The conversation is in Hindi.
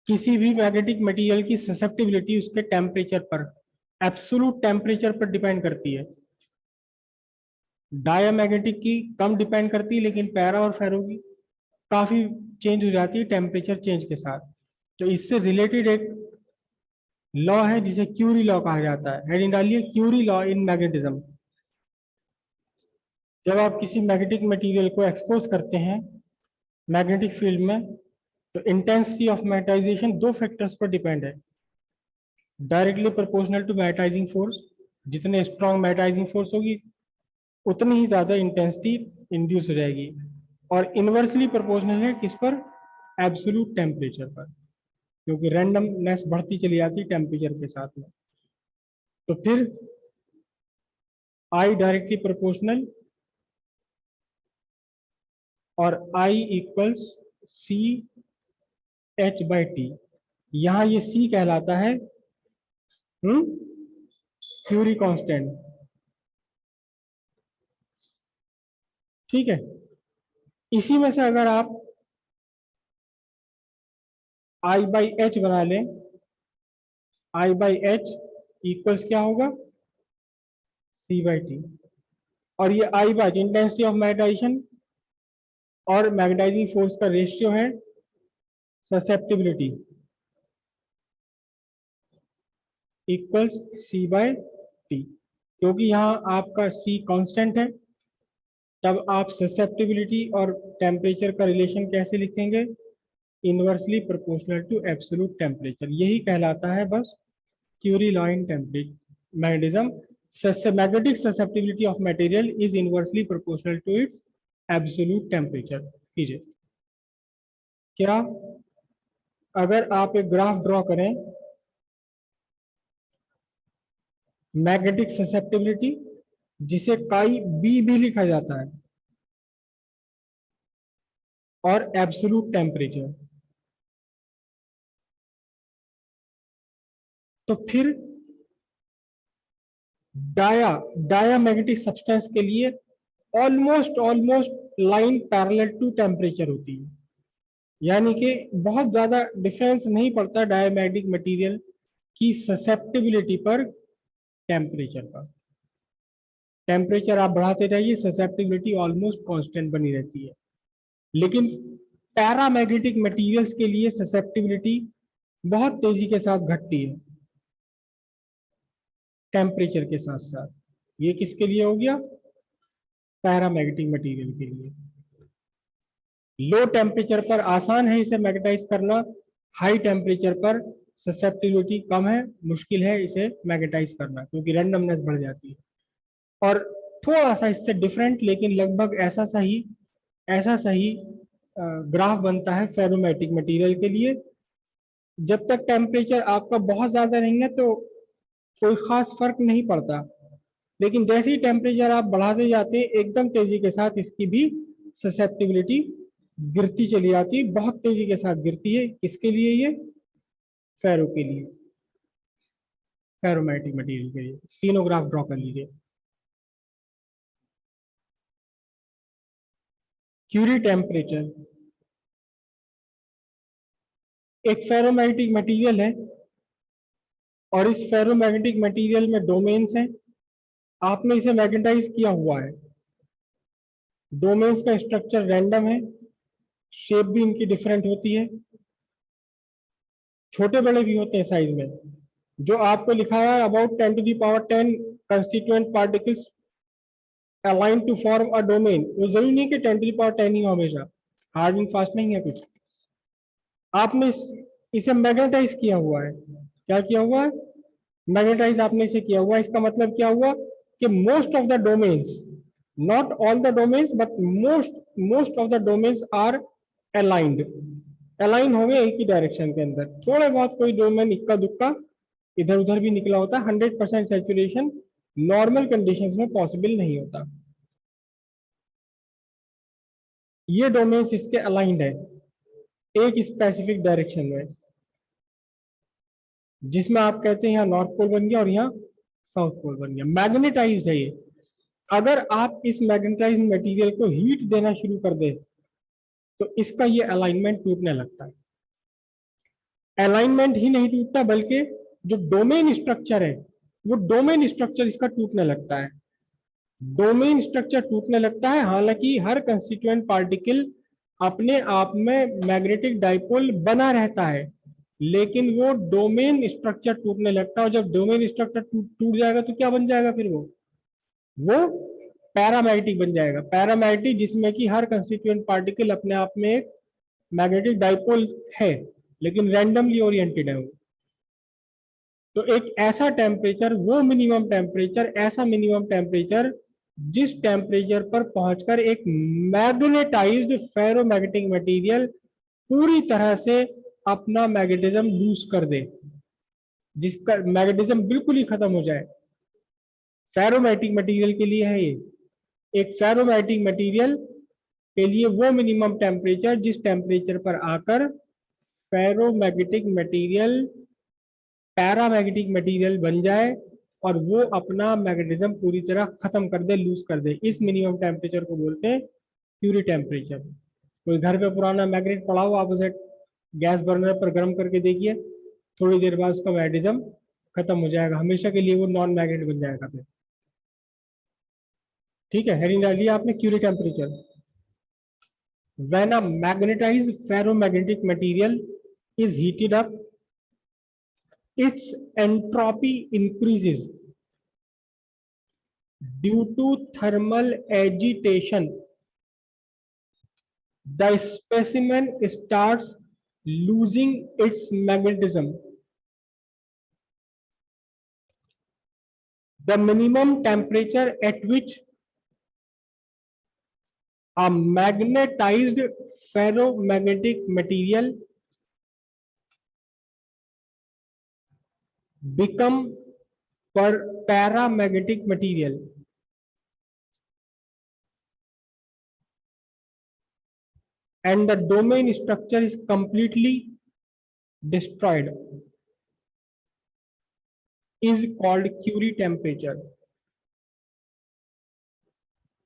किसी भी मैग्नेटिक मटेरियल की ससेप्टिबिलिटी उसके टेम्परेचर पर, एब्सोल्यूट टेम्परेचर पर डिपेंड करती है। डायमैग्नेटिक की कम डिपेंड करती है, लेकिन पैरा और फेरो की काफी चेंज हो जाती है टेम्परेचर चेंज के साथ। तो इससे रिलेटेड एक लॉ है जिसे क्यूरी लॉ कहा जाता है। हेडिंग डालिए क्यूरी लॉ इन मैग्नेटिज्म। जब आप किसी मैग्नेटिक मटेरियल को एक्सपोज करते हैं मैग्नेटिक फील्ड में, तो इंटेंसिटी ऑफ मैग्नेटाइजेशन दो फैक्टर्स पर डिपेंड है। Directly proportional to magnetizing force, जितने स्ट्रॉन्ग मैग्नेटाइजिंग फोर्स होगी उतनी ही ज्यादा इंटेंसिटी इंड्यूस हो जाएगी, और इनवर्सली प्रोपोर्शनल है किस पर, एब्सोल्यूट टेम्परेचर पर, क्योंकि रैंडमनेस बढ़ती चली जाती है टेम्परेचर के साथ में। तो फिर आई डायरेक्टली प्रोपोर्शनल और I equals C H by T. यहां ये सी कहलाता है क्यूरी कांस्टेंट। ठीक है, इसी में से अगर आप आई बाई एच बना लें, आई बाई एच इक्वल्स क्या होगा, सी बाई टी। और ये आई बाई इंटेंसिटी ऑफ मैग्नेटाइजेशन और मैग्नेटाइजिंग फोर्स का रेशियो है ससेप्टिबिलिटी इक्वल्स सी बाय टी। क्योंकि यहाँ आपका सी कांस्टेंट है, तब आप ससेप्टिबिलिटी और टेम्परेचर का रिलेशन कैसे लिखेंगे, inversely proportional to absolute temperature. यही कहलाता है बस Curie law in magnetism. Magnetic susceptibility of material is inversely proportional to it's absolute temperature. कीजिए, क्या अगर आप एक ग्राफ ड्रॉ करें मैग्नेटिक ससेप्टिबिलिटी, जिसे काई बी भी लिखा जाता है, और एब्सोल्यूट टेम्परेचर, तो फिर डायामैग्नेटिक सब्सटेंस के लिए almost line parallel to temperature होती है। यानी कि बहुत ज्यादा डिफरेंस नहीं पड़ता डायमैग्नेटिक मटेरियल की ससेप्टिबिलिटी पर टेम्परेचर का। टेम्परेचर आप बढ़ाते रहिए, ससेप्टिबिलिटी ऑलमोस्ट कांस्टेंट बनी रहती है। लेकिन पैरामैग्नेटिक मटेरियल्स के लिए ससेप्टिबिलिटी बहुत तेजी के साथ घटती है टेम्परेचर के साथ साथ। ये किसके लिए हो गया, पैरामैग्नेटिक मटेरियल के लिए। लो टेम्परेचर पर आसान है इसे मैग्नेटाइज करना, हाई टेम्परेचर पर ससेप्टिबिलिटी कम है, मुश्किल है इसे मैग्नेटाइज करना, क्योंकि रैंडमनेस बढ़ जाती है। और थोड़ा सा इससे डिफरेंट लेकिन लगभग ऐसा सही ग्राफ बनता है फेरोमैग्नेटिक मटेरियल के लिए। जब तक टेम्परेचर आपका बहुत ज्यादा नहीं है तो कोई खास फर्क नहीं पड़ता, लेकिन जैसे ही टेम्परेचर आप बढ़ाते जाते हैं एकदम तेजी के साथ इसकी भी ससेप्टिबिलिटी गिरती चली जाती है, बहुत तेजी के साथ गिरती है। किसके लिए, ये फेरो के लिए, फेरोमैग्नेटिक मटेरियल के लिए। तीनों ग्राफ ड्रॉ कर लीजिए। क्यूरी टेम्परेचर एक फेरोमैग्नेटिक मटेरियल है, और इस फेरोमैग्नेटिक मटेरियल में डोमेन्स हैं। आपने इसे मैग्नेटाइज किया हुआ है, डोमेन्स का स्ट्रक्चर रैंडम है, शेप भी इनकी डिफरेंट होती है, छोटे बड़े भी होते हैं साइज में। जो आपको लिखा है about 10 to the power 10 constituent particles align to form a domain, वो जरूरी नहीं कि 10 to the power 10 ही हो हमेशा, हार्ड एंड फास्ट नहीं है कुछ। आपने इसे मैग्नेटाइज किया हुआ है। क्या किया हुआ है, मैग्नेटाइज आपने इसे किया हुआ है। इसका मतलब क्या हुआ कि most of the domains, not all the domains but most of the domains are aligned. Align हो गए एक ही डायरेक्शन के अंदर, थोड़े बहुत कोई डोमेन इक्का दुक्का इधर उधर भी निकला होता है। 100% सैचुरेशन नॉर्मल कंडीशंस में पॉसिबल नहीं होता। ये डोमेन्स इसके अलाइंड है एक स्पेसिफिक डायरेक्शन में, जिसमें आप कहते हैं यहाँ नॉर्थ पोल बन गया और यहाँ साउथ पोल बन गया। मैग्नेटाइज्ड है ये। अगर आप इस मैग्नेटाइज्ड मटेरियल को हीट देना शुरू कर दे तो इसका ये अलाइनमेंट टूटने लगता है। अलाइनमेंट ही नहीं टूटता बल्कि जो डोमेन स्ट्रक्चर है वो डोमेन स्ट्रक्चर इसका टूटने लगता है, डोमेन स्ट्रक्चर टूटने लगता है। हालांकि हर कंस्टिट्यूएंट पार्टिकल अपने आप में मैग्नेटिक डाइपोल बना रहता है, लेकिन वो डोमेन स्ट्रक्चर टूटने लगता है, और जब डोमेन स्ट्रक्चर टूट जाएगा तो क्या बन जाएगा फिर वो पैरामैग्नेटिक बन जाएगा। पैरामैग्नेटिक जिसमें कि हर कंस्टिट्यूएंट पार्टिकल अपने आप में एक मैग्नेटिक डाइपोल है, लेकिन रैंडमली ओरिएंटेड है वो। तो एक ऐसा टेम्परेचर, वो मिनिमम टेम्परेचर, ऐसा मिनिमम टेम्परेचर जिस टेम्परेचर पर पहुंचकर एक मैग्नेटाइज्ड फेरोमैग्नेटिक मटेरियल पूरी तरह से अपना मैग्नेटिज्म लूज कर दे, जिसका मैग्नेटिज्म बिल्कुल ही खत्म हो जाए। फेरोमैग्नेटिक मटेरियल के लिए है ये, एक फेरोमैग्नेटिक मटेरियल के लिए वो मिनिमम टेम्परेचर जिस टेम्परेचर पर आकर फेरोमैग्नेटिक मटेरियल पैरामैग्नेटिक मटेरियल बन जाए और वो अपना मैग्नेटिज्म पूरी तरह खत्म कर दे, लूज कर दे। इस मिनिमम टेम्परेचर को बोलते हैं क्यूरी टेम्परेचर। कोई घर पे पुराना मैग्नेट पड़ा हो, आप उसे गैस बर्नर पर गर्म करके देखिए, थोड़ी देर बाद उसका मैग्नेटिज्म खत्म हो जाएगा, हमेशा के लिए वो नॉन मैग्नेट बन जाएगा फिर। ठीक है, हेडिंग डालिए आपने Curie temperature. When a magnetized ferromagnetic material is heated up, its entropy increases due to thermal agitation. The specimen starts losing its magnetism. The minimum temperature at which a magnetized ferromagnetic material become paramagnetic material and the domain structure is completely destroyed is called Curie temperature.